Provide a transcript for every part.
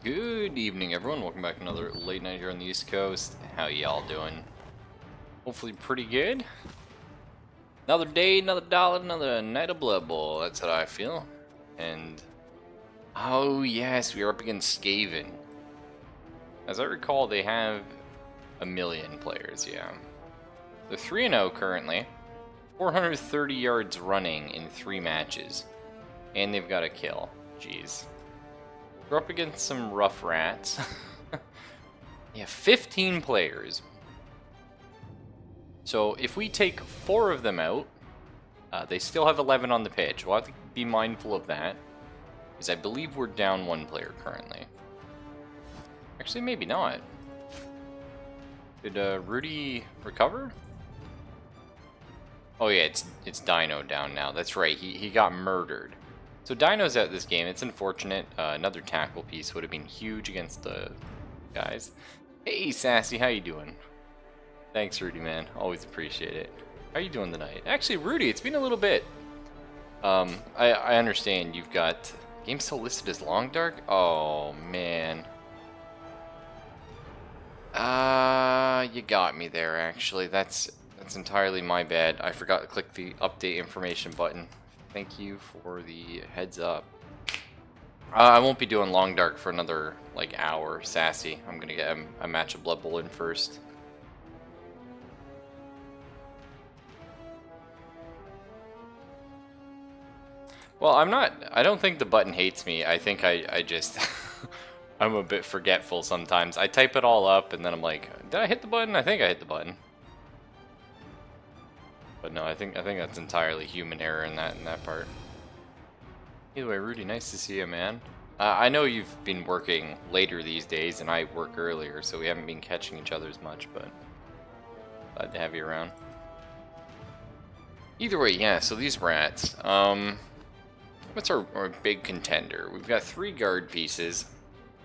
Good evening, everyone. Welcome back to another late night here on the East Coast. How y'all doing? Hopefully pretty good. Another day, another dollar, another night of Blood Bowl. That's how I feel. And, oh yes, we are up against Skaven. As I recall, they have 1,000,000 players, yeah. They're 3-0 currently. 430 yards running in 3 matches. And they've got a kill. Jeez. We're up against some rough rats. Yeah, 15 players. So if we take 4 of them out, they still have 11 on the pitch. We'll have to be mindful of that, because I believe we're down 1 player currently. Actually, maybe not. Did Rudy recover? Oh yeah, it's Dino down now. That's right, he got murdered. So Dino's out this game. It's unfortunate. Another tackle piece would have been huge against the guys. Hey, Sassy, how you doing? Thanks, Rudy, man. Always appreciate it. How you doing tonight? Actually, Rudy, it's been a little bit. I understand you've got... Game still listed as Long Dark? Oh, man. You got me there, actually. That's entirely my bad. I forgot to click the update information button. Thank you for the heads up. I won't be doing Long Dark for another, like, hour, Sassy. I'm gonna get a match of Blood Bowl in first. Well, I don't think the button hates me. I think I just... I'm a bit forgetful sometimes. I type it all up, and then I'm like, did I hit the button? I think I hit the button. But no, I think that's entirely human error in that part. Either way, Rudy, nice to see you, man. I know you've been working later these days, and I work earlier, so we haven't been catching each other as much, but glad to have you around. Either way, yeah, so these rats. What's our big contender? We've got 3 guard pieces,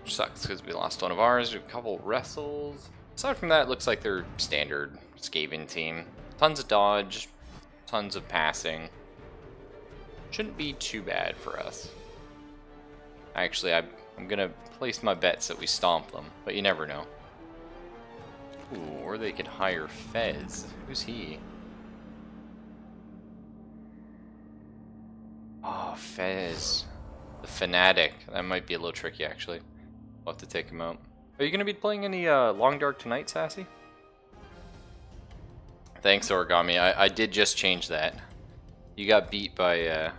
which sucks because we lost one of ours. We have a couple wrestles. Aside from that, it looks like they're standard Skaven team. Tons of dodge, tons of passing. Shouldn't be too bad for us. Actually, I'm gonna place my bets that we stomp them, but you never know. Ooh, or they could hire Fez. Who's he? Oh, Fez. The Fanatic. That might be a little tricky, actually. We'll have to take him out. Are you gonna be playing any Long Dark tonight, Sassy? Thanks, Origami. I did just change that. You got beat by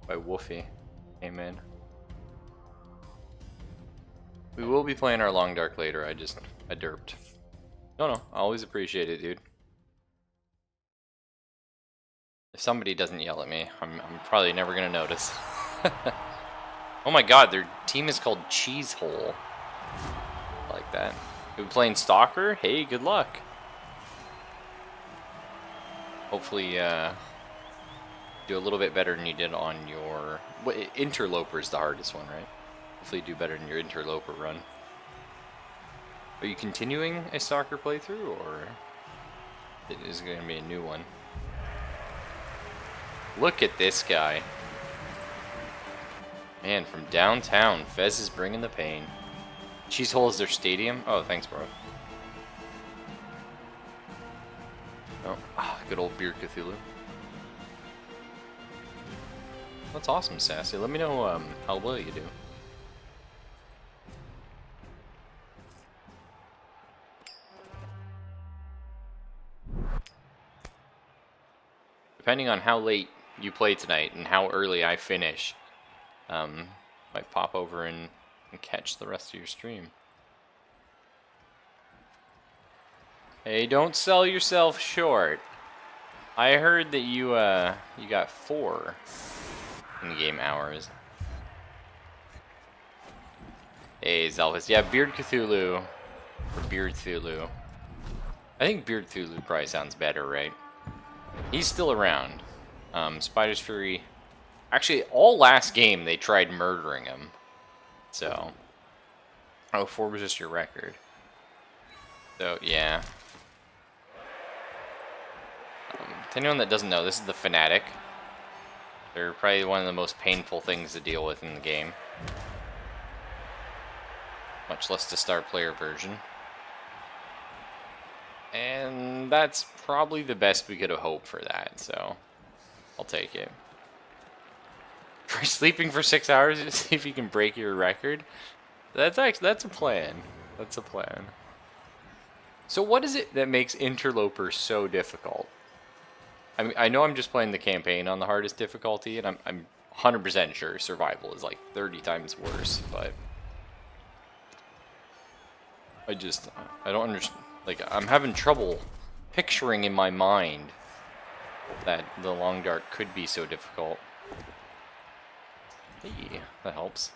Woofy. Amen. We will be playing our Long Dark later. I derped. No, I always appreciate it, dude. If somebody doesn't yell at me, I'm probably never gonna notice. Oh my god, their team is called Cheese Hole. I like that. Are we playing Stalker? Hey, good luck. Hopefully, do a little bit better than you did on your... Interloper is the hardest one, right? Hopefully you do better than your Interloper run. Are you continuing a Stalker playthrough, or is it going to be a new one? Look at this guy. Man, from downtown, Fez is bringing the pain. Cheese Hole is their stadium? Oh, thanks, bro. Oh, good old Beard Cthulhu. That's awesome, Sassy. Let me know how well you do. Depending on how late you play tonight and how early I finish, might pop over and catch the rest of your stream. Hey, don't sell yourself short. I heard that you got 4 in-game hours. Hey, Zelvis. Yeah, Beard Cthulhu. Or Beard Cthulhu. I think Beard Cthulhu probably sounds better, right? He's still around. Spider's Fury. Actually, all last game they tried murdering him. So. Oh, 4 was just your record. So, yeah. To anyone that doesn't know, this is the Fanatic. They're probably one of the most painful things to deal with in the game. much less the star player version. And that's probably the best we could have hoped for that, so I'll take it. Try sleeping for 6 hours to see if you can break your record. That's a plan. That's a plan. So what is it that makes Interloper so difficult? I mean, I know I'm just playing the campaign on the hardest difficulty, and I'm 100% sure survival is like 30 times worse, but I don't understand. Like, I'm having trouble picturing in my mind that the long dark could be so difficult. Hey, that helps.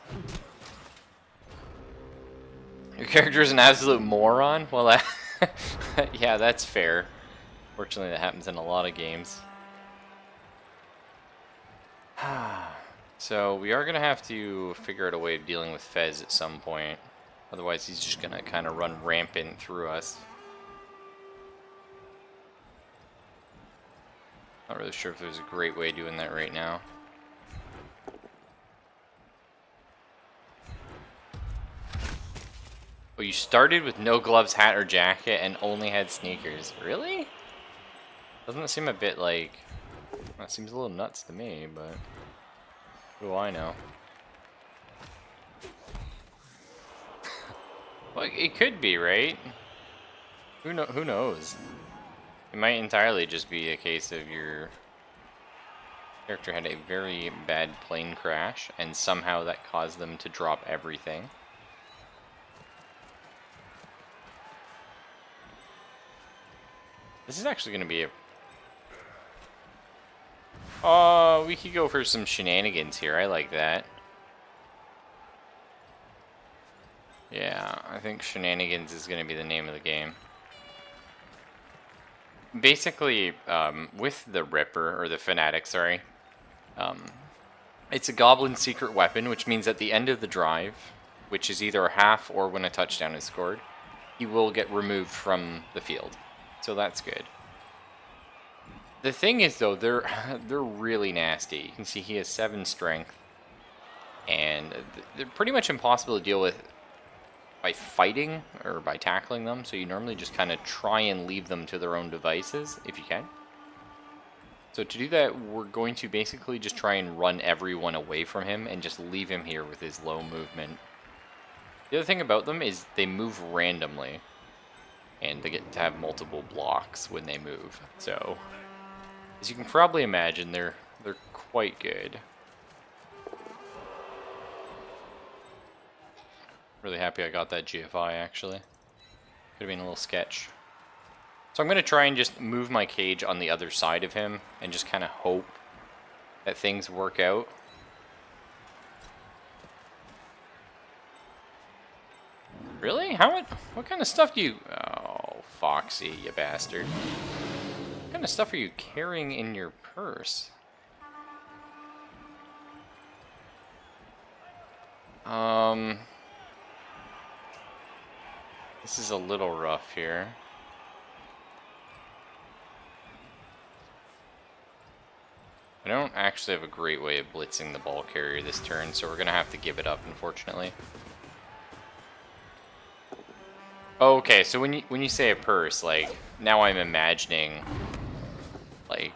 Your character is an absolute moron? Well, that yeah, that's fair. Fortunately, that happens in a lot of games. So, we are going to have to figure out a way of dealing with Fez at some point. Otherwise, he's just going to kind of run rampant through us. Not really sure if there's a great way of doing that right now. Oh, you started with no gloves, hat, or jacket, and only had sneakers. Really? Doesn't it seem a bit like... That seems a little nuts to me, but... What do I know? Well, it could be, right? Who knows? It might entirely just be a case of your character had a very bad plane crash, and somehow that caused them to drop everything. This is actually going to be a... Oh, we could go for some shenanigans here. I like that. Yeah, I think shenanigans is going to be the name of the game. Basically, with the Ripper, or the Fanatic, sorry, it's a Goblin secret weapon, which means at the end of the drive, which is either a half or when a touchdown is scored, he will get removed from the field. So that's good. The thing is, though, they're really nasty. You can see he has 7 strength, and they're pretty much impossible to deal with by fighting or by tackling them, so you normally just kind of try and leave them to their own devices, if you can. So to do that, we're going to basically just try and run everyone away from him and just leave him here with his low movement. The other thing about them is they move randomly, and they get to have multiple blocks when they move. So, as you can probably imagine, they're quite good. Really happy I got that GFI, actually. Could have been a little sketch. So I'm going to try and just move my cage on the other side of him and just kind of hope that things work out. Really? What kind of stuff do you... Oh, Foxy, you bastard. What kind of stuff are you carrying in your purse? This is a little rough here. I don't actually have a great way of blitzing the ball carrier this turn, so we're going to have to give it up, unfortunately. Okay, so when you say a purse, like, now I'm imagining, like,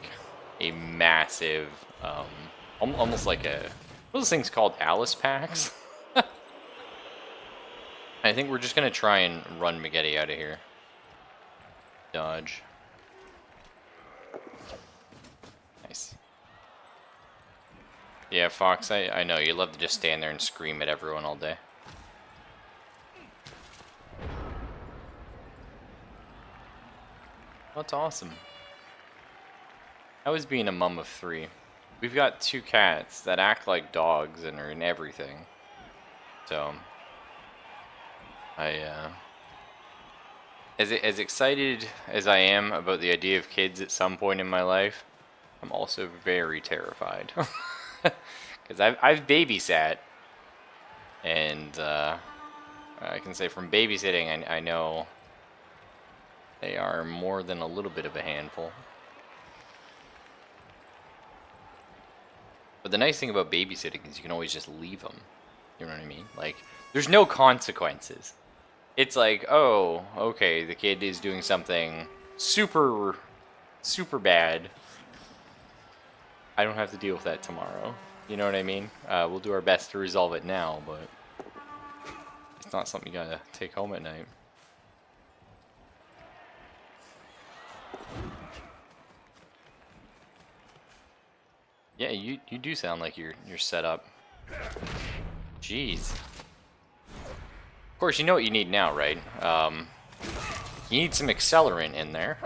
a massive, almost like a, what are those things called, Alice packs? I think we're just going to try and run Magetti out of here. Dodge. Nice. Yeah, Fox, I know, you love to just stand there and scream at everyone all day. That's awesome. How is being a mom of 3? We've got 2 cats that act like dogs and are in everything. So... As excited as I am about the idea of kids at some point in my life, I'm also very terrified. Because I've babysat, and I can say from babysitting, I know they are more than a little bit of a handful. But the nice thing about babysitting is you can always just leave them. You know what I mean? Like, there's no consequences. It's like, oh, okay, the kid is doing something super, super bad. I don't have to deal with that tomorrow. You know what I mean? We'll do our best to resolve it now, but it's not something you gotta take home at night. Yeah, you do sound like you're set up. Jeez. Of course, you know what you need now, right? You need some accelerant in there.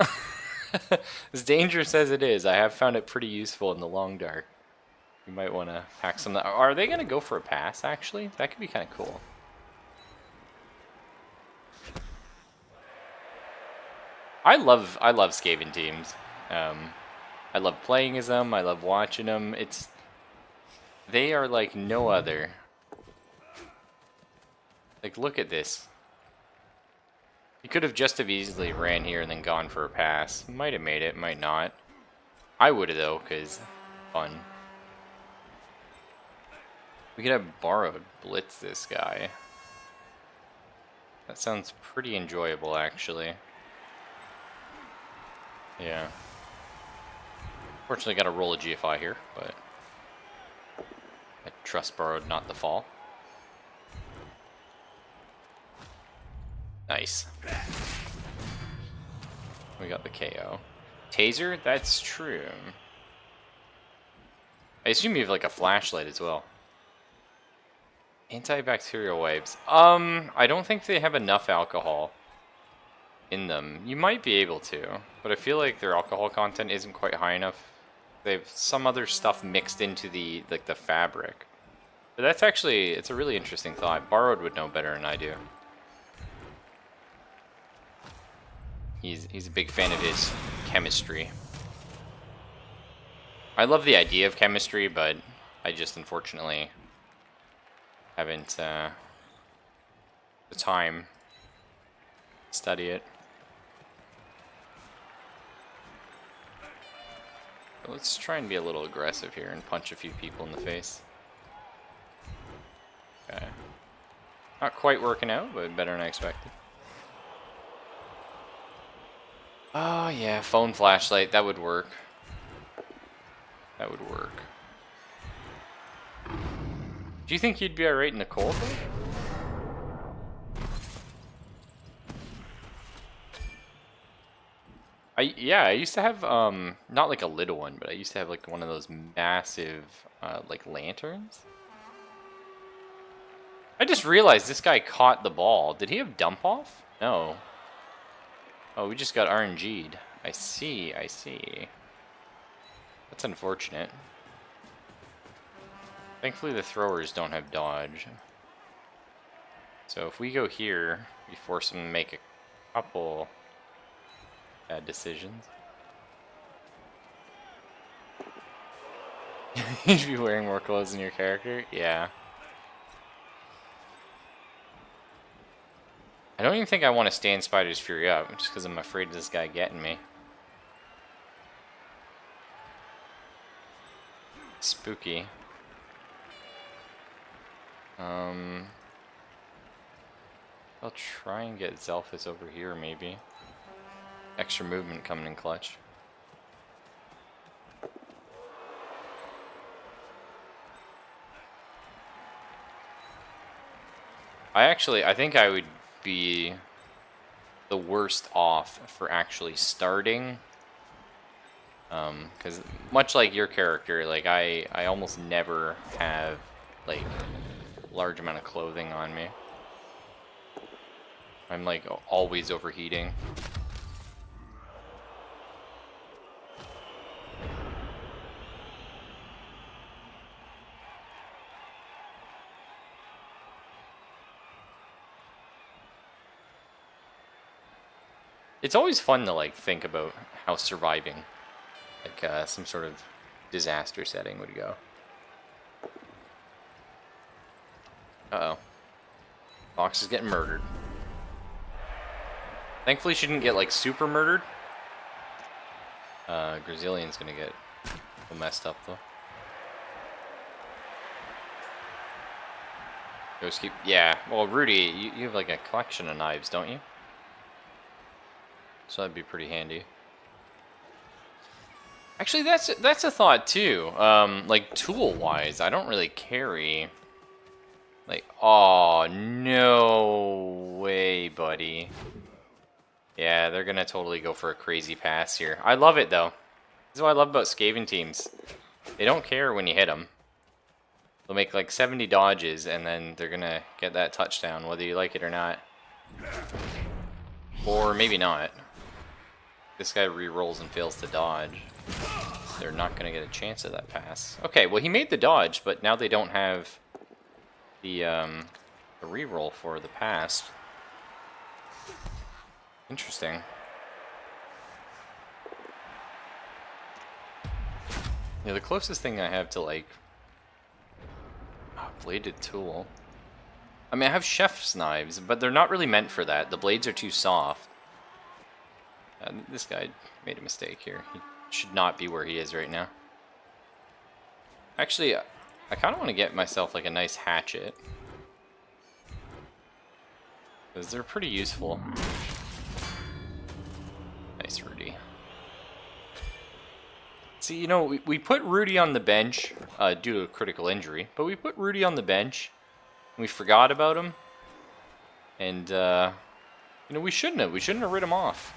As dangerous as it is, I have found it pretty useful in the long dark. You might want to pack some. Are they gonna go for a pass? Actually, that could be kind of cool. I love Skaven teams. I love playing as them. I love watching them. They are like no other. Like, look at this. He could have just have easily ran here and then gone for a pass. Might have made it, might not. I would have though, cause fun. We could have borrowed blitz this guy. That sounds pretty enjoyable, actually. Yeah. Fortunately, got to roll a GFI here, but I trust borrowed, not the fall. Nice. We got the KO. Taser? That's true. I assume you have like a flashlight as well. Antibacterial wipes. I don't think they have enough alcohol in them. You might be able to, but I feel like their alcohol content isn't quite high enough. They have some other stuff mixed into the fabric. But that's actually, it's a really interesting thought. Borrowed would know better than I do. He's a big fan of his chemistry. I love the idea of chemistry, but I just unfortunately haven't the time to study it. But let's try and be a little aggressive here and punch a few people in the face. Okay. Not quite working out, but better than I expected. Oh yeah, phone flashlight, that would work. That would work. Do you think you'd be alright in the cold though? I used to have not like a little one, but I used to have like one of those massive like lanterns. I just realized this guy caught the ball. Did he have dump off? No. Oh, we just got RNG'd. I see, I see. That's unfortunate. Thankfully the throwers don't have dodge. So if we go here, we force them to make a couple bad decisions. You'd be wearing more clothes than your character? Yeah. I don't even think I want to stand Spider's Fury up, just because I'm afraid of this guy getting me. Spooky. I'll try and get Zelphus over here, maybe. Extra movement coming in clutch. I think I would be the worst off for actually starting. Because much like your character, like I almost never have like large amount of clothing on me. I'm like always overheating. It's always fun to like think about how surviving like some sort of disaster setting would go. Uh-oh. Fox is getting murdered. Thankfully she didn't get like super murdered. Grazillian's gonna get a little messed up though. Ghost keep. Yeah. Well, Rudy, you have like a collection of knives, don't you? So that'd be pretty handy. Actually, that's a thought too. Like tool wise, I don't really carry. Like, oh no way, buddy. Yeah, they're gonna totally go for a crazy pass here. I love it though. This is what I love about Skaven teams. They don't care when you hit them. They'll make like 70 dodges, and then they're gonna get that touchdown, whether you like it or not. Or maybe not. This guy re-rolls and fails to dodge. They're not gonna get a chance at that pass. Okay, well he made the dodge, but now they don't have the re-roll for the pass. Interesting. Yeah, the closest thing I have to like bladed tool. I mean, I have chef's knives, but they're not really meant for that. The blades are too soft. This guy made a mistake here. He should not be where he is right now. Actually, I kind of want to get myself like a nice hatchet. Because they're pretty useful. Nice, Rudy. See, you know, we put Rudy on the bench due to a critical injury, but we put Rudy on the bench and we forgot about him. And, you know, we shouldn't have. We shouldn't have rid him off.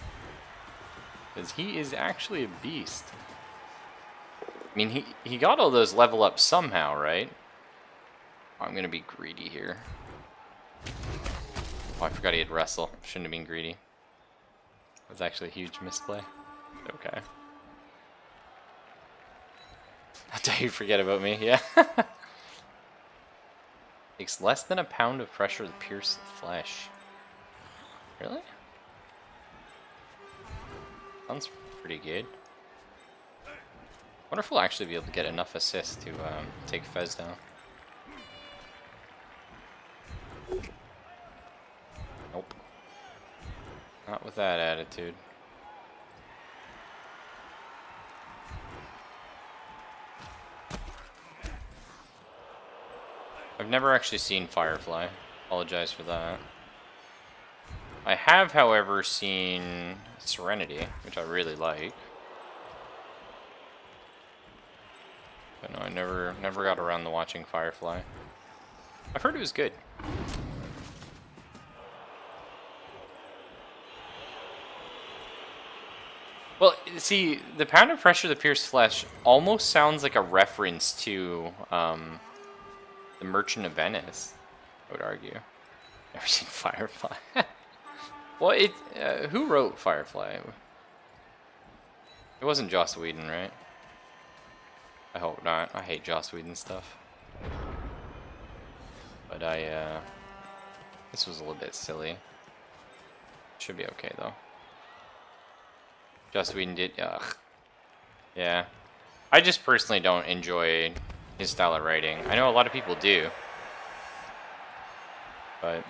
Because he is actually a beast. I mean, he got all those level ups somehow, right? I'm going to be greedy here. Oh, I forgot he had wrestle. Shouldn't have been greedy. That's actually a huge misplay. Okay. How dare you forget about me? Yeah. Takes less than a pound of pressure to pierce the flesh. Really? Sounds pretty good. Wonder if we'll actually be able to get enough assists to take Fez down. Nope. Not with that attitude. I've never actually seen Firefly. Apologize for that. I have, however, seen Serenity, which I really like. But no, I never got around to watching Firefly. I've heard it was good. Well, see, the pound of pressure that pierces flesh almost sounds like a reference to the Merchant of Venice, I would argue. Never seen Firefly. Well, who wrote Firefly? It wasn't Joss Whedon, right? I hope not. I hate Joss Whedon stuff. But this was a little bit silly. Should be okay, though. Joss Whedon did, ugh. Yeah. I just personally don't enjoy his style of writing. I know a lot of people do. But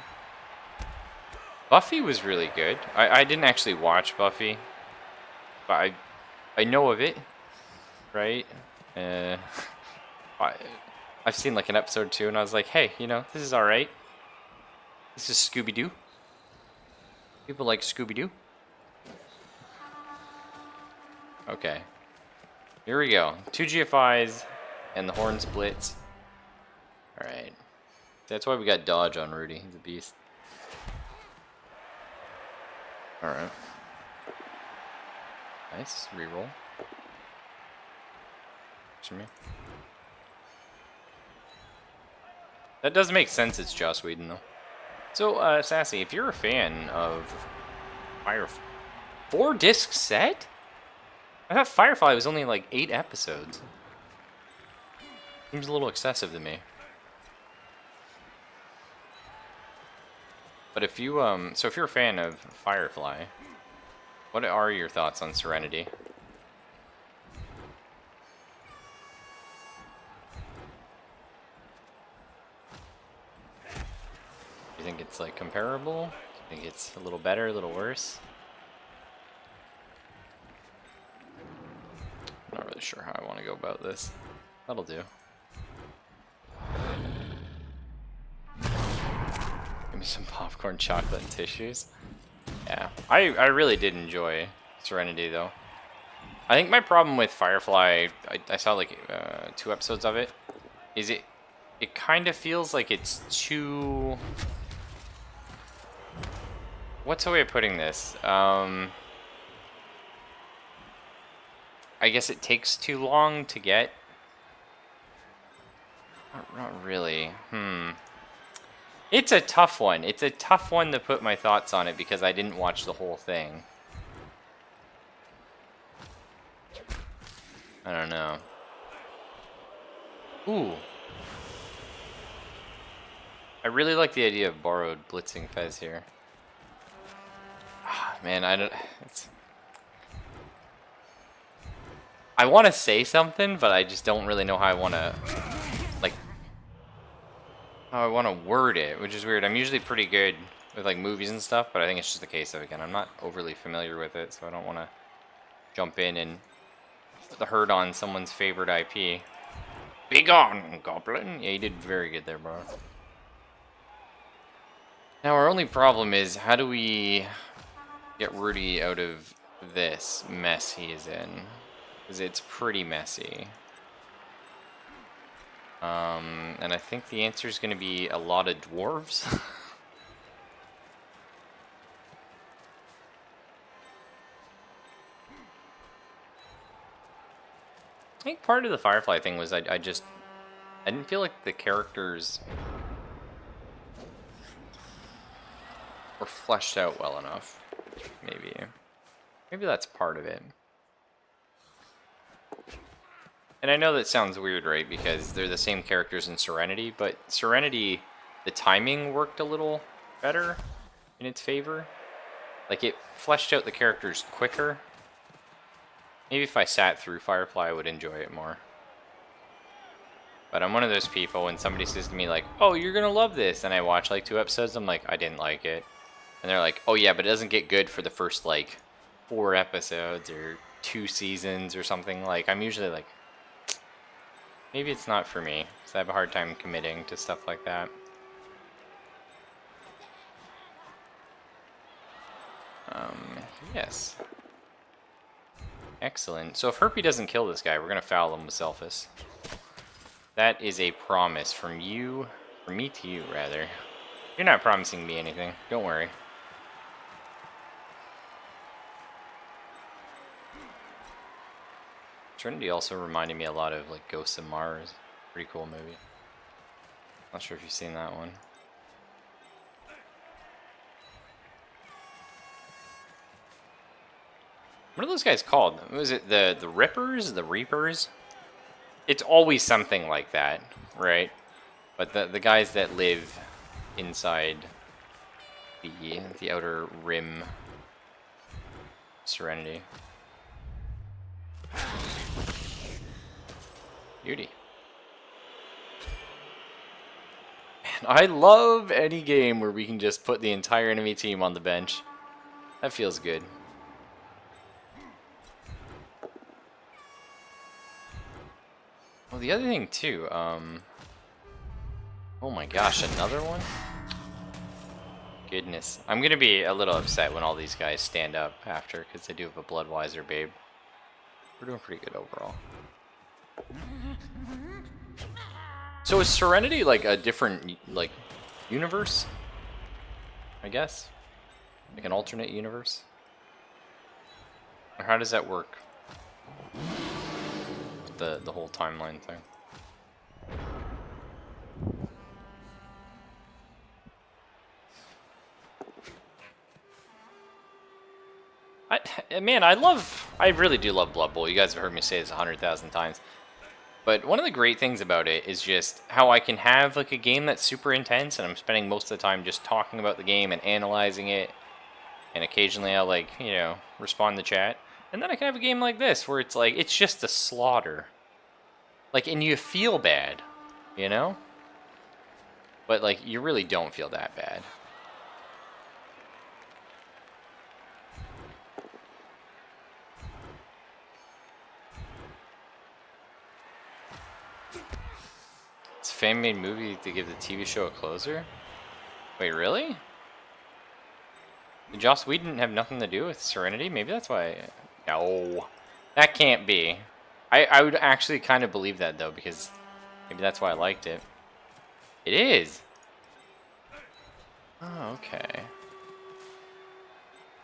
Buffy was really good. I didn't actually watch Buffy. But I know of it. Right? I've seen like an episode or two and I was like, hey, you know, this is alright. This is Scooby-Doo. People like Scooby-Doo. Okay. Here we go. 2 GFIs and the horn splits. Alright. That's why we got dodge on Rudy. He's a beast. Alright. Nice. Reroll. Me. That does make sense, it's Joss Whedon though. So, Sassy, if you're a fan of Firefly... 4-disc set? I thought Firefly was only like 8 episodes. Seems a little excessive to me. But if you, so if you're a fan of Firefly, what are your thoughts on Serenity? Do you think it's like comparable? Do you think it's a little better, a little worse? I'm not really sure how I want to go about this. That'll do. me some popcorn, chocolate, and tissues. Yeah, I really did enjoy Serenity, though. I think my problem with Firefly, I saw like 2 episodes of it, is it kind of feels like it's too... What's a way of putting this? I guess it takes too long to get. Not really. It's a tough one. It's a tough one to put my thoughts on it because I didn't watch the whole thing. I don't know. Ooh. I really like the idea of borrowed blitzing Fez here. Man, I don't... I want to say something, but I just don't really know how I want to... Like... How I want to word it, which is weird. I'm usually pretty good with like movies and stuff, but I think it's just the case of, again, I'm not overly familiar with it, so I don't want to jump in and hurt on someone's favorite IP. Be gone, Goblin! Yeah, you did very good there, bro. Now our only problem is, how do we get Rudy out of this mess he is in? Because it's pretty messy. And I think the answer is going to be a lot of dwarves. I think part of the Firefly thing was I didn't feel like the characters were fleshed out well enough. Maybe that's part of it. And I know that sounds weird, right? Because they're the same characters in Serenity, but Serenity, the timing worked a little better in its favor. Like, it fleshed out the characters quicker. Maybe if I sat through Firefly, I would enjoy it more. But I'm one of those people, when somebody says to me, like, oh, you're gonna love this, and I watch, like, 2 episodes, I'm like, I didn't like it. And they're like, oh yeah, but it doesn't get good for the first, like, 4 episodes, or 2 seasons, or something. Like, I'm usually like, maybe it's not for me, because I have a hard time committing to stuff like that. Yes. Excellent. So if Herpy doesn't kill this guy, we're going to foul him with Selphus. That is a promise from you, from me to you, rather. You're not promising me anything. Don't worry. Trinity also reminded me a lot of, like, Ghosts of Mars. Pretty cool movie. Not sure if you've seen that one. What are those guys called? Was it the Rippers? The Reapers? It's always something like that, right? But the guys that live inside the outer rim Serenity. Beauty. Man, I love any game where we can just put the entire enemy team on the bench. That feels good. Well, the other thing too, oh my gosh, another one? Goodness. I'm gonna be a little upset when all these guys stand up after, because they do have a Bloodwiser babe. We're doing pretty good overall. So is Serenity like a different, like, universe? I guess? Like an alternate universe? Or how does that work? The whole timeline thing. Man, I really do love Blood Bowl. You guys have heard me say this 100,000 times. But one of the great things about it is just how I can have like a game that's super intense, and I'm spending most of the time just talking about the game and analyzing it, and occasionally I'll, like, you know, respond to chat. And then I can have a game like this where it's like, it's just a slaughter. Like, and you feel bad, you know? But, like, you really don't feel that bad. It's a fan-made movie to give the TV show a closer? Wait, really? Did Joss Whedon have nothing to do with Serenity? Maybe that's why... No. That can't be. I would actually kind of believe that, though, because maybe that's why I liked it. It is! Oh, okay.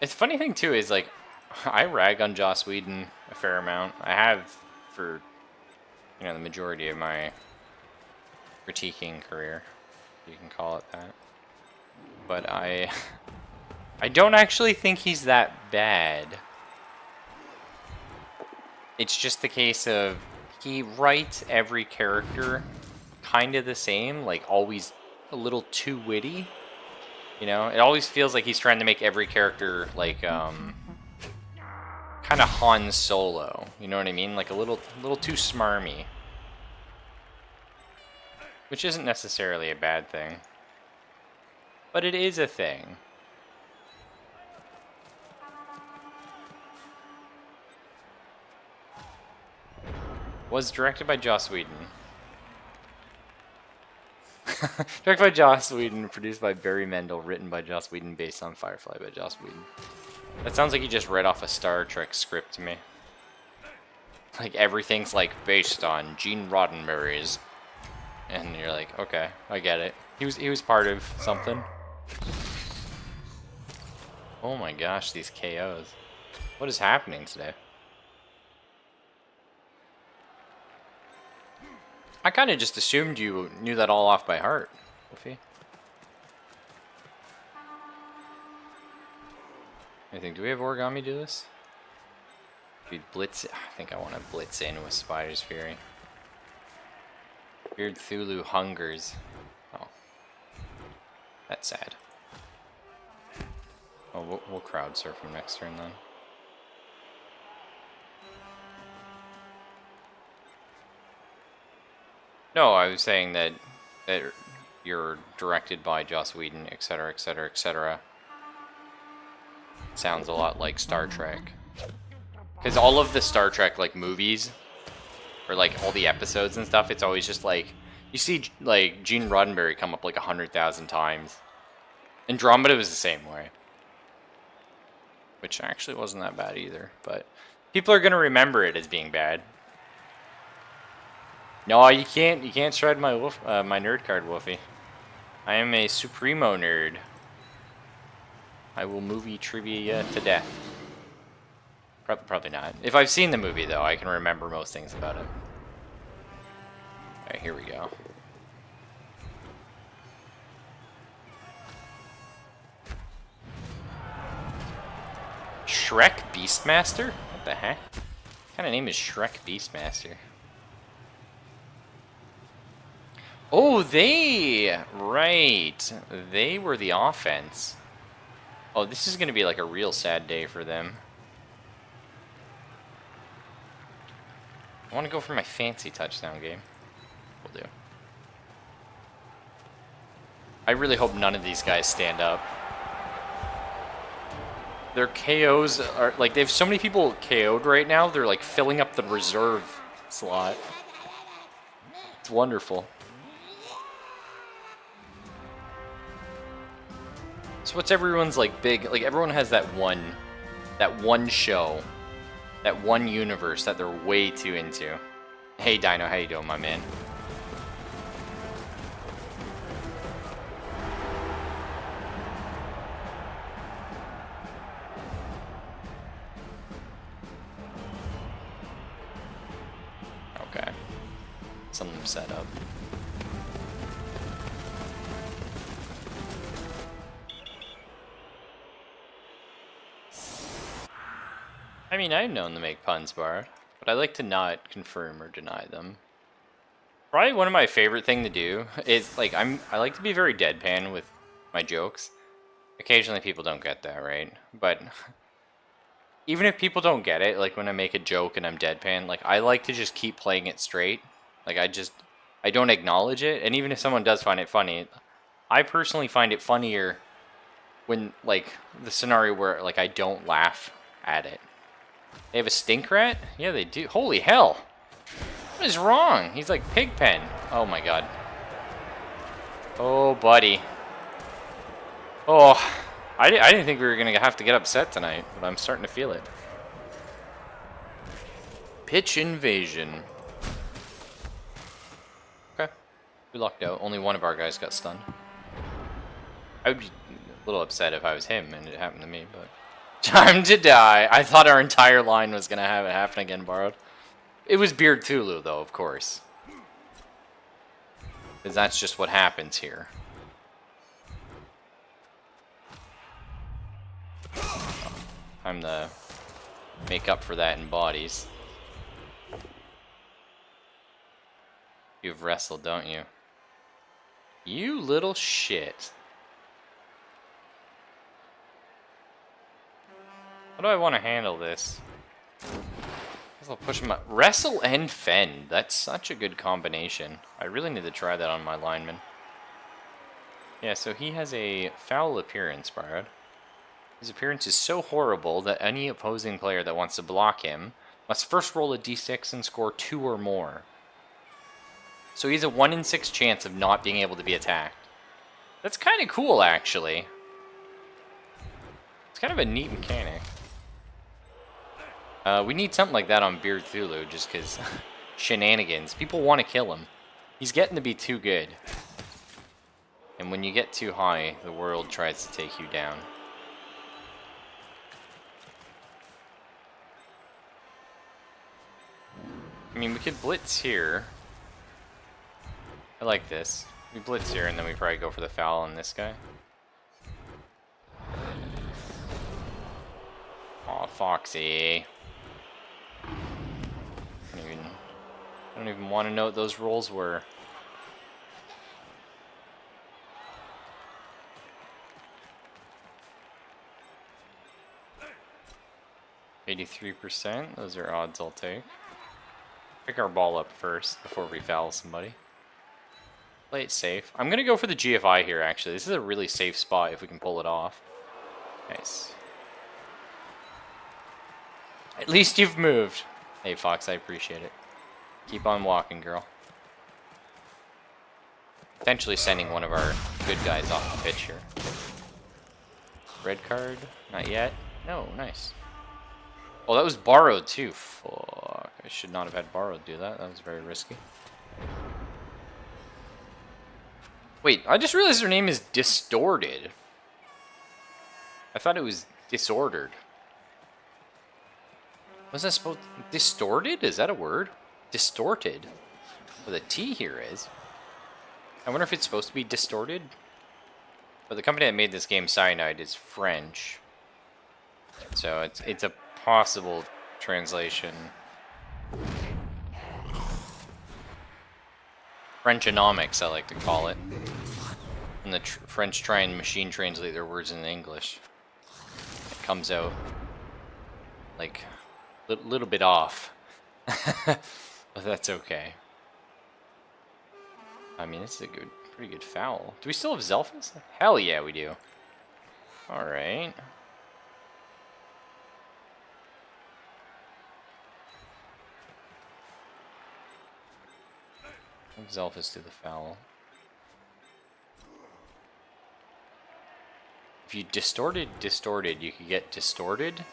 The funny thing, too, is, like, I rag on Joss Whedon a fair amount. I have for, you know, the majority of my critiquing career. You can call it that. But I don't actually think he's that bad. It's just the case of he writes every character kind of the same, like always a little too witty. You know, it always feels like he's trying to make every character like kind of Han Solo. You know what I mean? Like a little too smarmy. Which isn't necessarily a bad thing. But it is a thing. Was directed by Joss Whedon. Directed by Joss Whedon, produced by Barry Mendel, written by Joss Whedon, based on Firefly by Joss Whedon. That sounds like you just read off a Star Trek script to me. Like everything's like based on Gene Roddenberry's, and you're like, okay, I get it. He was part of something. Oh my gosh, these KOs. What is happening today? I kind of just assumed you knew that all off by heart, Wolfie. I think, do we have Origami do this? We blitz. I think I want to blitz in with Spider's Fury. Weird Thulu hungers. Oh, that's sad. Oh, we'll crowd surf him next turn then. No, I was saying that you're directed by Joss Whedon, etc., etc., etc. Sounds a lot like Star Trek. Because all of the Star Trek, like, movies, or, like, all the episodes and stuff, it's always just, like, you see, like, Gene Roddenberry come up, like, 100,000 times. Andromeda was the same way. Which actually wasn't that bad either, but people are going to remember it as being bad. No, you can't shred my my nerd card, Wolfie. I am a Supremo nerd. I will movie trivia to death. Probably not. If I've seen the movie, though, I can remember most things about it. Alright, here we go. Shrek Beastmaster? What the heck? What kind of name is Shrek Beastmaster? Oh, right. They were the offense. Oh, this is going to be like a real sad day for them. I want to go for my fancy touchdown game. We'll do. I really hope none of these guys stand up. Their KOs are, like, they have so many people KO'd right now, they're, like, filling up the reserve slot. It's wonderful. So what's everyone's, like, big, like, everyone has that one show, that one universe that they're way too into. Hey, Dino, how you doing, my man? Okay. Something set up. I mean, I've known to make puns, Bard, but I like to not confirm or deny them. Probably one of my favorite thing to do is, like, I like to be very deadpan with my jokes. Occasionally people don't get that, right? But even if people don't get it, like when I make a joke and I'm deadpan, like I like to just keep playing it straight. Like I don't acknowledge it, and even if someone does find it funny, I personally find it funnier when, like, the scenario where, like, I don't laugh at it. They have a stink rat? Yeah, they do. Holy hell! What is wrong? He's like Pigpen. Oh my god. Oh, buddy. Oh, I didn't think we were going to have to get upset tonight, but I'm starting to feel it. Pitch invasion. Okay. We lucked out. Only one of our guys got stunned. I would be a little upset if I was him and it happened to me, but... Time to die. I thought our entire line was going to have it happen again, borrowed. It was Beard Thulu, though, of course. Because that's just what happens here. Time to make up for that in bodies. You've wrestled, don't you? You little shit. How do I want to handle this? I'll push him up. Wrestle and fend. That's such a good combination. I really need to try that on my lineman. Yeah, so he has a foul appearance, Barrett. His appearance is so horrible that any opposing player that wants to block him must first roll a d6 and score 2 or more. So he has a 1 in 6 chance of not being able to be attacked. That's kind of cool, actually. It's kind of a neat mechanic. We need something like that on Beard Thulu, just because shenanigans. People want to kill him. He's getting to be too good. And when you get too high, the world tries to take you down. I mean, we could blitz here. I like this. We blitz here, and then we probably go for the foul on this guy. Aw, Foxy. I don't even want to know what those rolls were. %. Those are odds I'll take. Pick our ball up first before we foul somebody. Play it safe. I'm going to go for the GFI here, actually. This is a really safe spot if we can pull it off. Nice. At least you've moved. Hey, Fox, I appreciate it. Keep on walking, girl. Potentially sending one of our good guys off the pitch here. Red card? Not yet. No, nice. Oh, that was borrowed too. Fuck. I should not have had borrowed do that. That was very risky. Wait, I just realized her name is Distorted. I thought it was Disordered. Was that supposed to... Distorted? Is that a word? Distorted. Well, the T here is. I wonder if it's supposed to be distorted. But the company that made this game, Cyanide, is French. So it's a possible translation. Frenchonomics, I like to call it. And the French try and machine translate their words in English. It comes out like a little bit off. But that's okay. I mean, this is a pretty good foul. Do we still have Zelphus? Hell yeah, we do. Alright. Zelphus to the foul. If you distorted, you could get distorted.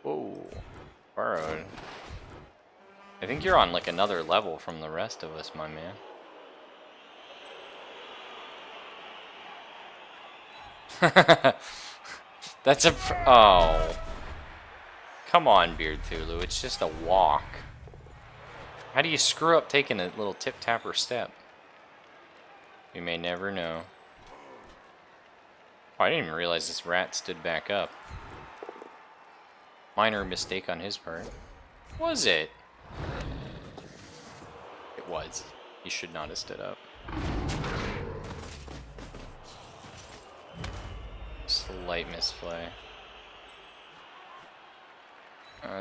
Whoa. Borrowed. I think you're on like another level from the rest of us, my man. That's a... Oh. Come on, Beard Thulu. It's just a walk. How do you screw up taking a little tip-tapper step? We may never know. Oh, I didn't even realize this rat stood back up. Minor mistake on his part. Was it? It was. He should not have stood up. Slight misplay.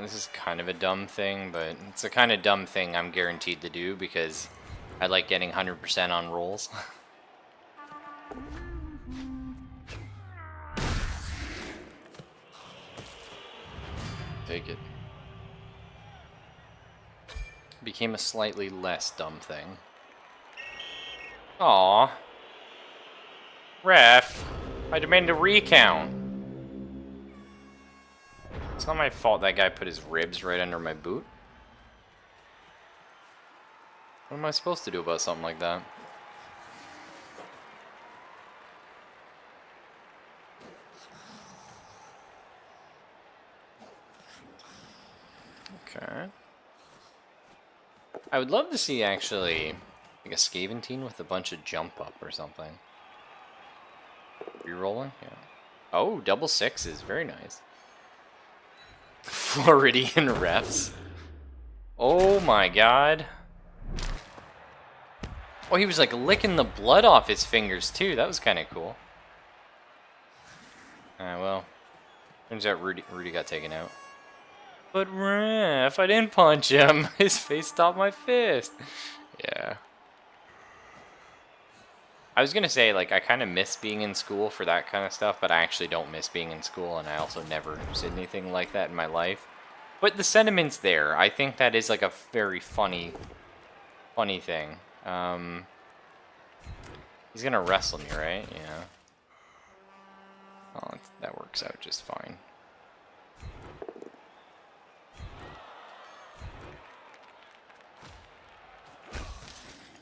This is kind of a dumb thing, but it's a kind of dumb thing I'm guaranteed to do because I like getting 100% on rolls. Take it. Became a slightly less dumb thing. Aww. Ref. I demand a recount. It's not my fault that guy put his ribs right under my boot. What am I supposed to do about something like that? Okay. I would love to see actually like a Scaventine with a bunch of jump up or something. Rerolling? Yeah. Oh, double sixes. Very nice. Floridian refs. Oh my god. Oh, he was like licking the blood off his fingers too. That was kind of cool. Well. Turns out Rudy got taken out. But ref, I didn't punch him. His face stopped my fist. Yeah. I was gonna say, like, I kind of miss being in school for that kind of stuff, but I actually don't miss being in school, and I also never did anything like that in my life. But the sentiment's there. I think that is, like, a very funny thing. He's gonna wrestle me, right? Yeah. Oh, that works out just fine.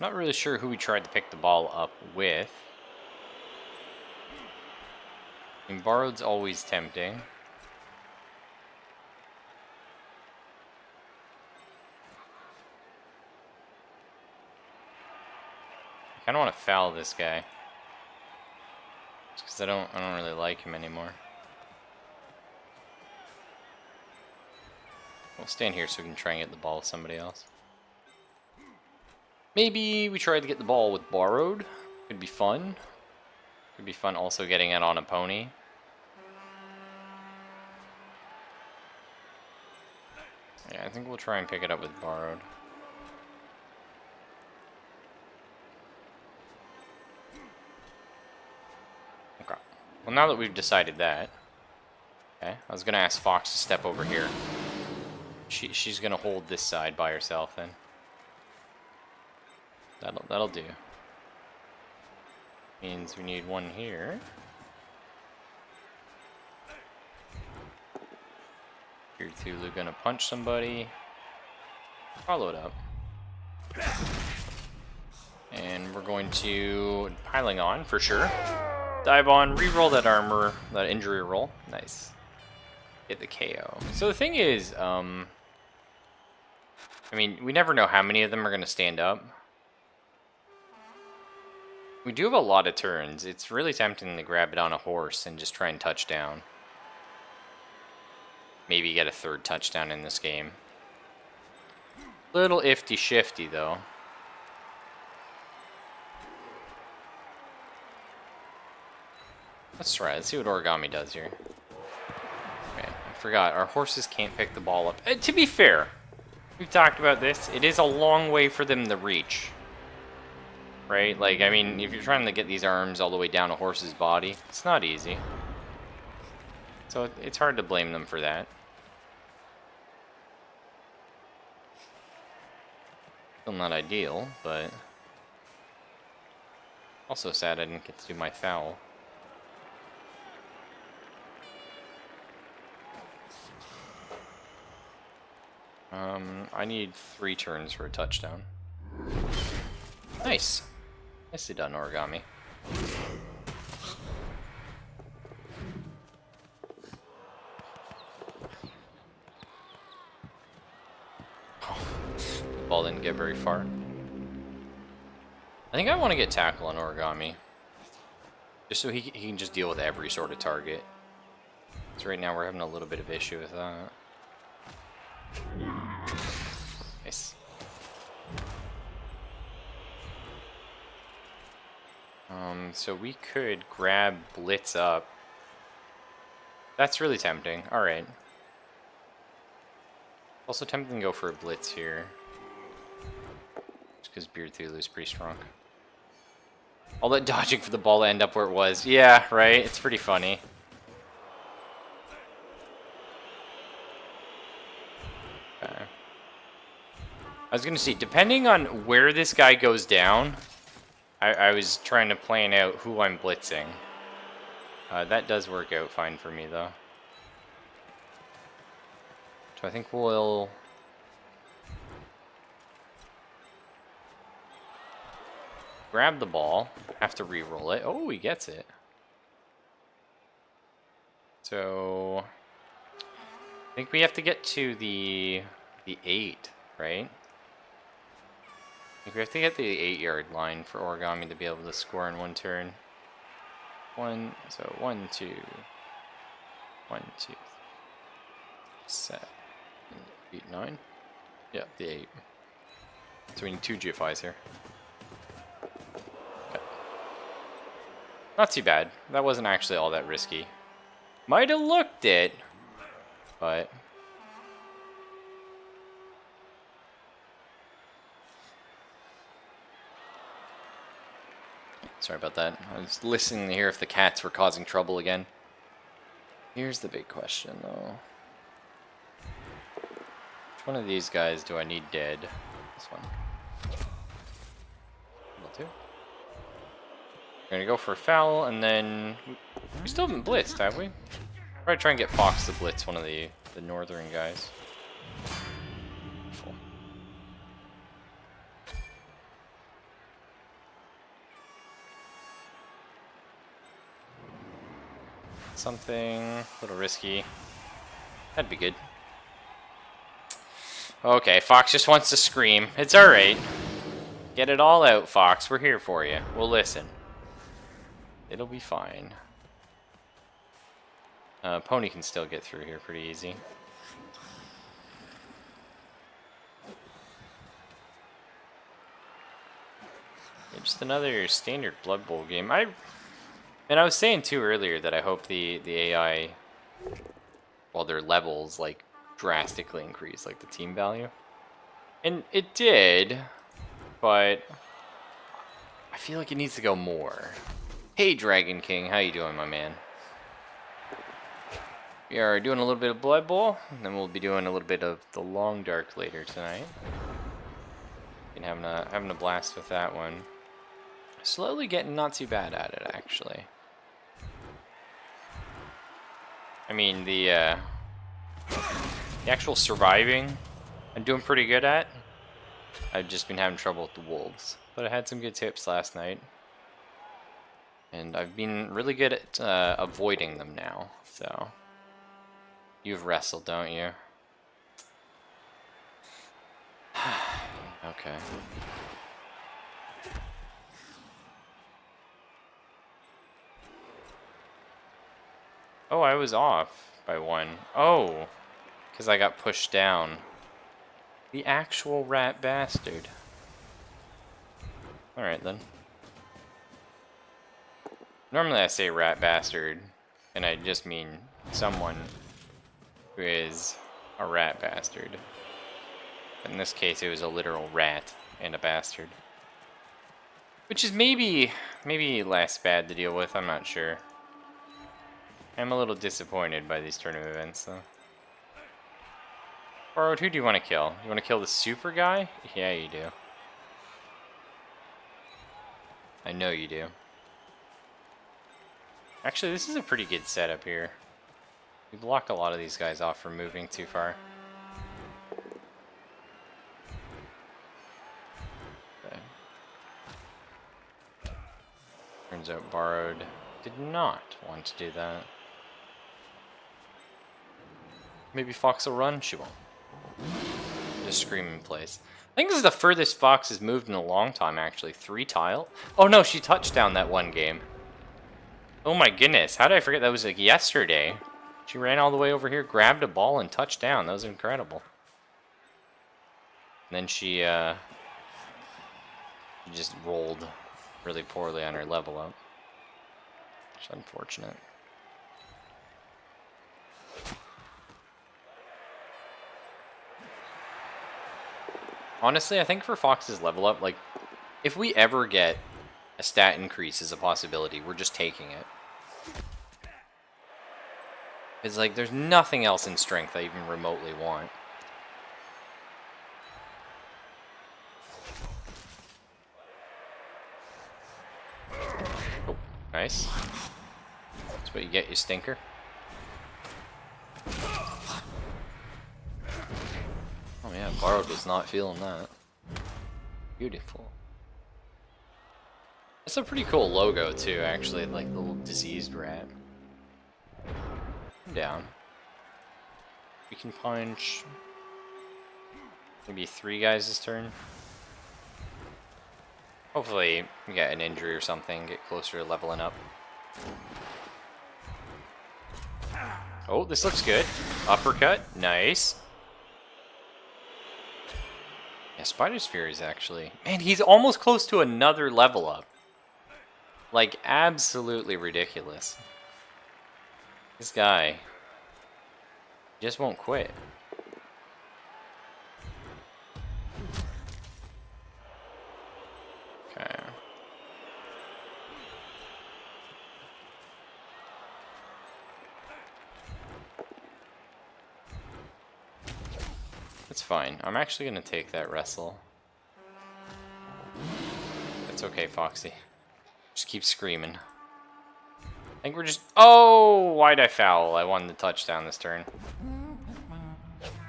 Not really sure who we tried to pick the ball up with. I mean, borrowed's always tempting. I kind of want to foul this guy, just because I don't really like him anymore. We'll stand here so we can try and get the ball with somebody else. Maybe we tried to get the ball with borrowed. Could be fun. Could be fun also getting it on a pony. Yeah, I think we'll try and pick it up with borrowed. Okay. Well, now that we've decided that, okay, I was gonna ask Fox to step over here. She's gonna hold this side by herself then. That'll do. Means we need one here. Here, Thulu gonna punch somebody. Follow it up. And we're going to piling on for sure. Dive on, re-roll that armor, that injury roll. Nice. Get the KO. So the thing is, I mean, we never know how many of them are gonna stand up. We do have a lot of turns. It's really tempting to grab it on a horse and just try and touch down. Maybe get a third touchdown in this game. Little ifty-shifty, though. Let's try. Let's see what Origami does here. Okay, I forgot. Our horses can't pick the ball up. To be fair, we've talked about this. It is a long way for them to reach. Right? Like, I mean, if you're trying to get these arms all the way down a horse's body, it's not easy. So it's hard to blame them for that. Still not ideal, but also sad I didn't get to do my foul. I need 3 turns for a touchdown. Nice. Nicely done, Origami. Oh, the ball didn't get very far. I think I want to get tackle on Origami. Just so he can just deal with every sort of target. So right now we're having a little bit of issue with that. Nice. So we could grab Blitz up. That's really tempting. Alright. Also tempting to go for a Blitz here. Just because Beard Thulu is pretty strong. All that dodging for the ball to end up where it was. Yeah, right? It's pretty funny. Okay. I was gonna see, depending on where this guy goes down, I was trying to plan out who I'm blitzing. That does work out fine for me, though. So I think we'll... grab the ball. Have to re-roll it. Oh, he gets it. So... I think we have to get to the 8, right? I think we have to get the 8-yard line for Origami to be able to score in one turn. So 1, 2, 1, 2, 7, 8, 9. Yeah, the 8. So we need 2 GFIs here. Okay. Not too bad. That wasn't actually all that risky. Might have looked it, but... Sorry about that. I was listening to hear if the cats were causing trouble again. Here's the big question, though. Which one of these guys do I need dead? This one. Level 2. We're gonna go for a foul, and then... We still haven't blitzed, have we? Probably try and get Fox to blitz one of the northern guys. Full. Something a little risky. That'd be good. Okay, Fox just wants to scream. It's alright. Get it all out, Fox. We're here for you. We'll listen. It'll be fine. Pony can still get through here pretty easy. Yeah, just another standard Blood Bowl game. And I was saying too earlier that I hope the AI, well, their levels like drastically increase, like the team value, and it did, but I feel like it needs to go more. Hey, Dragon King, how you doing, my man? We are doing a little bit of Blood Bowl, and then we'll be doing a little bit of the Long Dark later tonight. Been having a blast with that one. Slowly getting not too bad at it, actually. I mean, the actual surviving, I'm doing pretty good at. I've just been having trouble with the wolves, but I had some good tips last night, and I've been really good at avoiding them now. So you've wrestled, don't you? Okay. Oh, I was off by 1. Oh, because I got pushed down. The actual rat bastard. Alright then. Normally I say rat bastard, and I just mean someone who is a rat bastard. In this case, it was a literal rat and a bastard. Which is maybe less bad to deal with, I'm not sure. I'm a little disappointed by these tournament events, though. Borrowed, who do you want to kill? You want to kill the super guy? Yeah, you do. I know you do. Actually, this is a pretty good setup here. We blocked a lot of these guys off from moving too far. Okay. Turns out Borrowed did not want to do that. Maybe Fox will run? She won't. Just scream in place. I think this is the furthest Fox has moved in a long time, actually. 3 tile? Oh no, she touchdown that one game. Oh my goodness, how did I forget that was like yesterday? She ran all the way over here, grabbed a ball, and touched down. That was incredible. And then she just rolled really poorly on her level up. Which is unfortunate. Honestly, I think for Fox's level up, like, if we ever get a stat increase as a possibility, we're just taking it. It's like, there's nothing else in strength I even remotely want. Oh, nice. Let's That's what you get, you stinker. Oh yeah, Borrowed was not feeling that. Beautiful. It's a pretty cool logo too, actually, like the little diseased rat. Down. We can punch maybe 3 guys this turn. Hopefully we get an injury or something, get closer to leveling up. Oh, this looks good. Uppercut, nice. Yeah, Spider's Fury is actually... Man, he's almost close to another level up. Like, absolutely ridiculous. This guy just won't quit. Okay. That's fine. I'm actually going to take that wrestle. It's okay, Foxy. Just keep screaming. I think we're just... Oh! Why'd I foul? I wanted the touchdown this turn.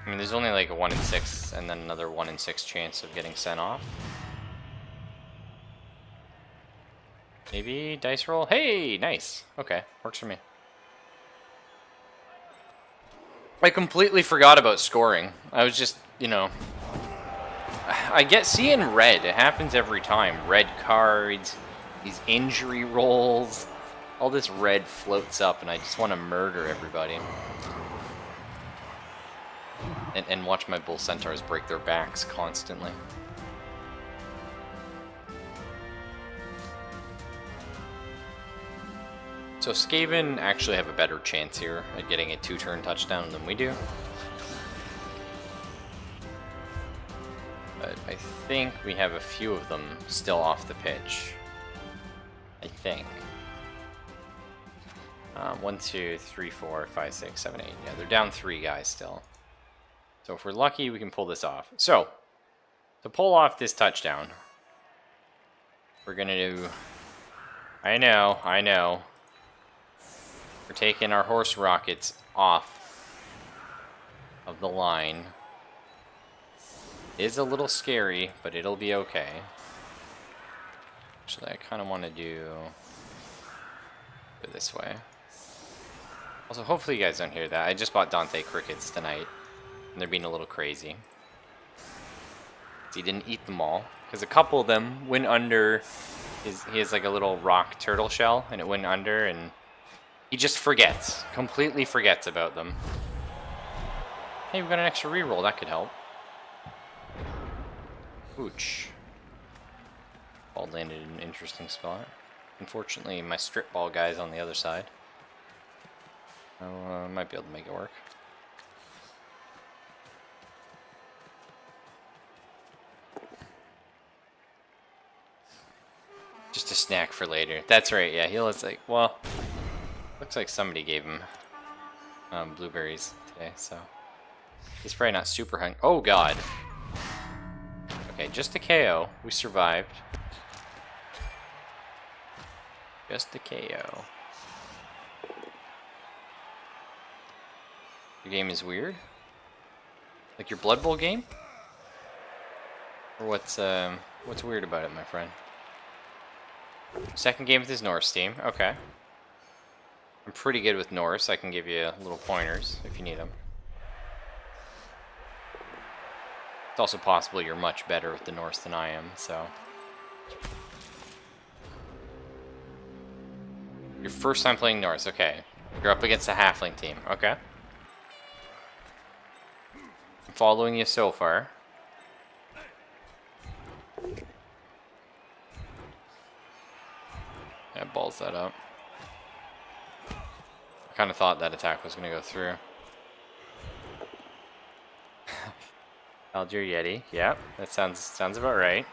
I mean, there's only like a 1 in 6 and then another 1 in 6 chance of getting sent off. Maybe dice roll? Hey! Nice. Okay. Works for me. I completely forgot about scoring. I was just, you know... I get seeing red. It happens every time. Red cards, these injury rolls. All this red floats up and I just want to murder everybody. And watch my bull centaurs break their backs constantly. So Skaven actually have a better chance here at getting a 2-turn touchdown than we do. But I think we have a few of them still off the pitch. I think. 1, 2, 3, 4, 5, 6, 7, 8. Yeah, they're down 3 guys still. So if we're lucky, we can pull this off. So, to pull off this touchdown, we're going to do... I know. We're taking our horse rockets off of the line. It is a little scary, but it'll be okay. Actually, I kind of want to do it this way. Also, hopefully you guys don't hear that. I just bought Dante crickets tonight, and they're being a little crazy. He didn't eat them all, because a couple of them went under. He has like a little rock turtle shell, and it went under, and he just forgets. Completely forgets about them. Hey, we got an extra reroll. That could help. Ooch. Ball landed in an interesting spot. Unfortunately, my strip ball guy's on the other side. I might be able to make it work. Just a snack for later. That's right, yeah, he looks like, well, looks like somebody gave him blueberries today, so. He's probably not super hungry. Oh, God. Okay, just a KO. We survived. Just a KO. Your game is weird? Like your Blood Bowl game? Or what's weird about it, my friend? Second game with his Norse team. Okay. I'm pretty good with Norse. I can give you little pointers if you need them. It's also possible you're much better with the Norse than I am, so. Your first time playing Norse, okay. You're up against a halfling team, okay. I'm following you so far. Yeah, balls that up. I kind of thought that attack was going to go through. Algier Yeti, yep, that sounds about right.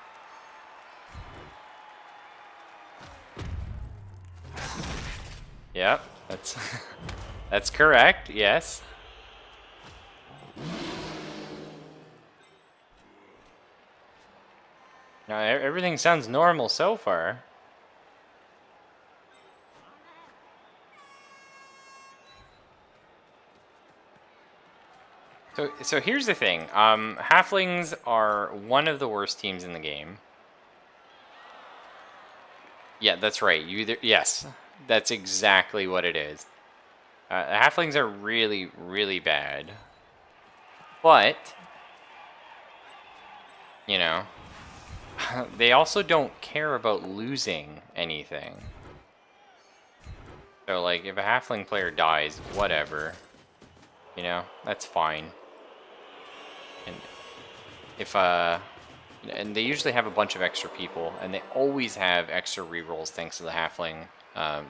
Yep, that's that's correct, yes. Now everything sounds normal so far. So here's the thing. Halflings are one of the worst teams in the game. Yeah, that's right. Yes, that's exactly what it is. Halflings are really, really bad. But, you know, they also don't care about losing anything. So, like, if a halfling player dies, whatever. You know, that's fine. And if, and they usually have a bunch of extra people, and they always have extra rerolls thanks to the halfling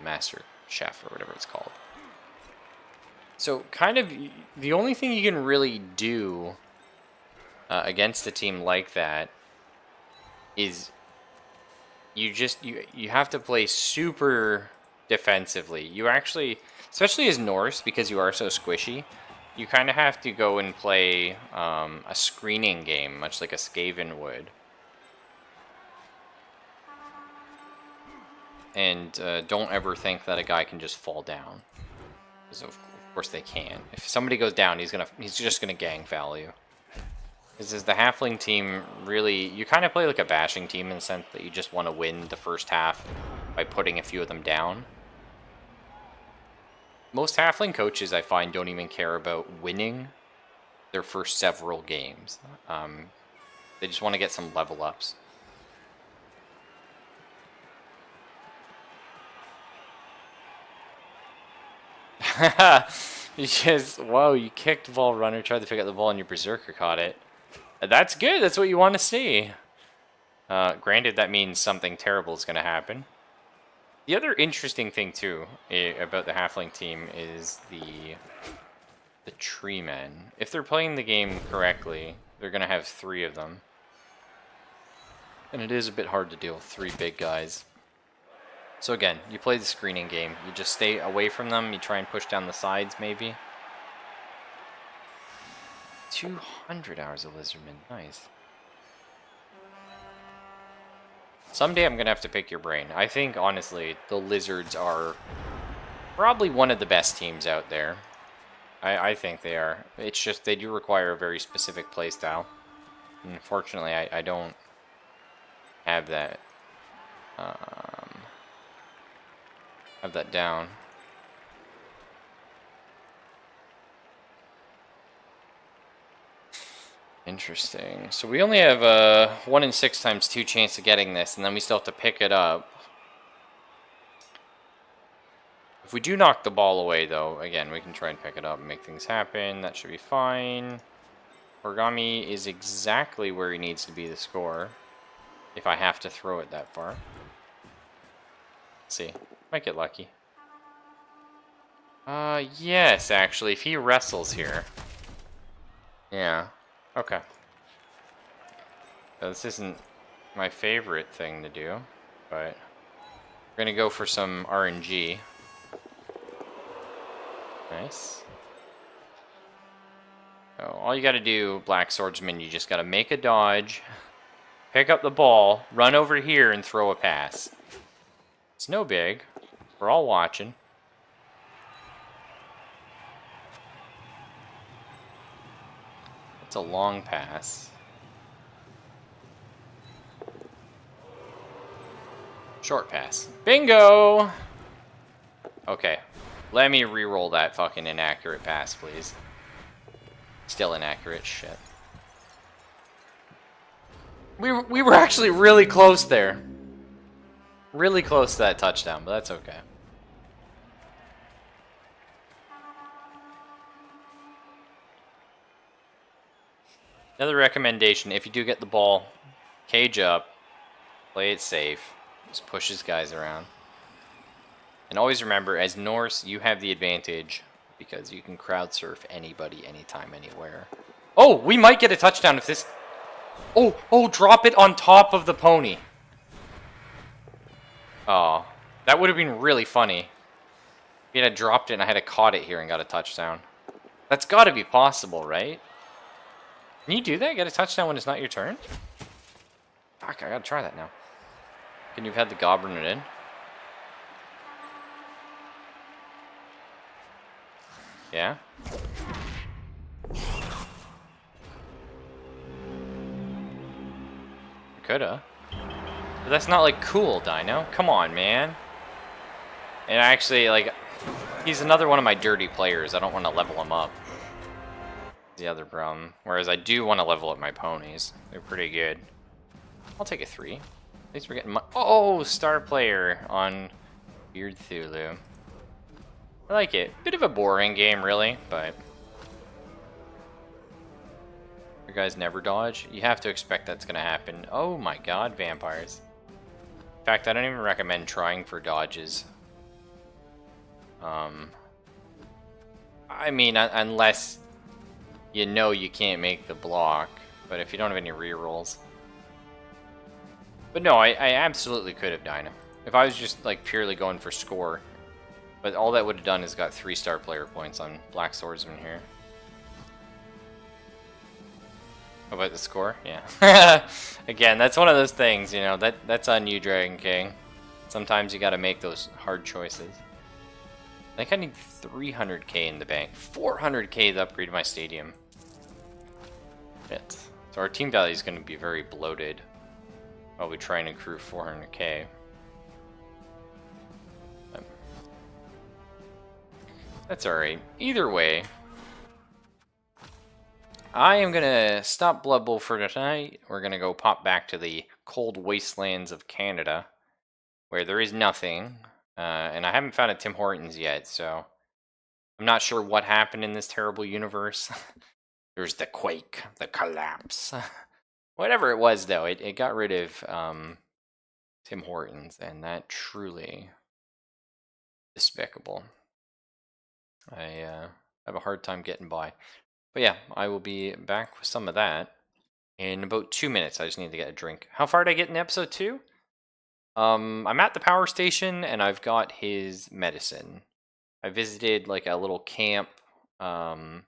master chef, or whatever it's called. So, kind of, the only thing you can really do against a team like that is you have to play super defensively. You actually, especially as Norse, because you are so squishy, you kind of have to go and play a screening game, much like a Skaven would. And don't ever think that a guy can just fall down, because of course they can. If somebody goes down, he's just gonna gang foul you. This is the halfling team. Really, you kind of play like a bashing team in the sense that you just want to win the first half by putting a few of them down. Most halfling coaches, I find, don't even care about winning their first several games. They just want to get some level ups. Whoa, you kicked the ball, runner, tried to pick up the ball, and your berserker caught it. That's good. That's what you want to see. Granted, that means something terrible is going to happen. The other interesting thing, too, about the halfling team is the tree men. If they're playing the game correctly, they're going to have 3 of them. And it is a bit hard to deal with 3 big guys. So again, you play the screening game. You just stay away from them. You try and push down the sides, maybe. 200 hours of Lizardman. Nice. Someday I'm going to have to pick your brain. I think, honestly, the Lizards are probably one of the best teams out there. I think they are. It's just they do require a very specific playstyle. Unfortunately, I don't have that. Have that down. Interesting. So we only have a 1 in 6 times 2 chance of getting this, and then we still have to pick it up. If we do knock the ball away, though, again, we can try and pick it up and make things happen. That should be fine. Origami is exactly where he needs to be to score, if I have to throw it that far. Let's see. Might get lucky. Yes, actually, if he wrestles here. Yeah. Okay. So this isn't my favorite thing to do, but we're gonna go for some RNG. Nice. So all you gotta do, Black Swordsman, you just gotta make a dodge, pick up the ball, run over here, and throw a pass. It's no big. We're all watching. It's a long pass. Short pass. Bingo! Okay. Let me re-roll that fucking inaccurate pass, please. Still inaccurate. Shit. We were actually really close there. Really close to that touchdown, but that's okay. Another recommendation, if you do get the ball, cage up, play it safe, just push his guys around. And always remember, as Norse, you have the advantage because you can crowd surf anybody, anytime, anywhere. Oh, we might get a touchdown if this... Oh, drop it on top of the pony. Oh, that would have been really funny. If you had dropped it and I had caught it here and got a touchdown. That's got to be possible, right? Can you do that? Get a touchdown when it's not your turn? Fuck, I gotta try that now. Can you have had the goblin it in? Yeah? coulda. But that's not, like, cool, Dino. Come on, man. And actually, like, he's another one of my dirty players. I don't want to level him up. The other problem. Whereas I do want to level up my ponies. They're pretty good. I'll take a 3. At least we're getting my... Oh, star player on Weird Thulu. I like it. Bit of a boring game, really, but... You guys never dodge? You have to expect that's going to happen. Oh my god, vampires. In fact, I don't even recommend trying for dodges. I mean, unless you know you can't make the block, but if you don't have any rerolls. But no, I absolutely could have Dino. If I was just like purely going for score. But all that would have done is got 3-star player points on Black Swordsman here. How about the score? Yeah. Again, that's one of those things, you know, that's on you, Dragon King. Sometimes you gotta make those hard choices. I think I need 300k in the bank. 400k to upgrade my stadium. Shit. So our team value is going to be very bloated while we try and accrue 400k. That's alright. Either way, I am going to stop Blood Bowl for tonight. We're going to go pop back to the cold wastelands of Canada, where there is nothing. And I haven't found a Tim Hortons yet, so I'm not sure what happened in this terrible universe. There's the quake, the collapse. Whatever it was, though, it got rid of Tim Hortons, and that truly despicable. I have a hard time getting by. But yeah, I will be back with some of that in about 2 minutes. I just need to get a drink. How far did I get in episode 2? I'm at the power station, and I've got his medicine. I visited, like, a little camp. I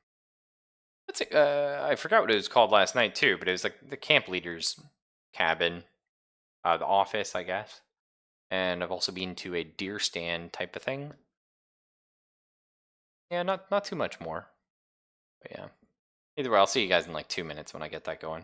forgot what it was called last night, too, but it was, like, the camp leader's cabin. The office, I guess. And I've also been to a deer stand type of thing. Yeah, not too much more. But yeah. Either way, I'll see you guys in, like, 2 minutes when I get that going.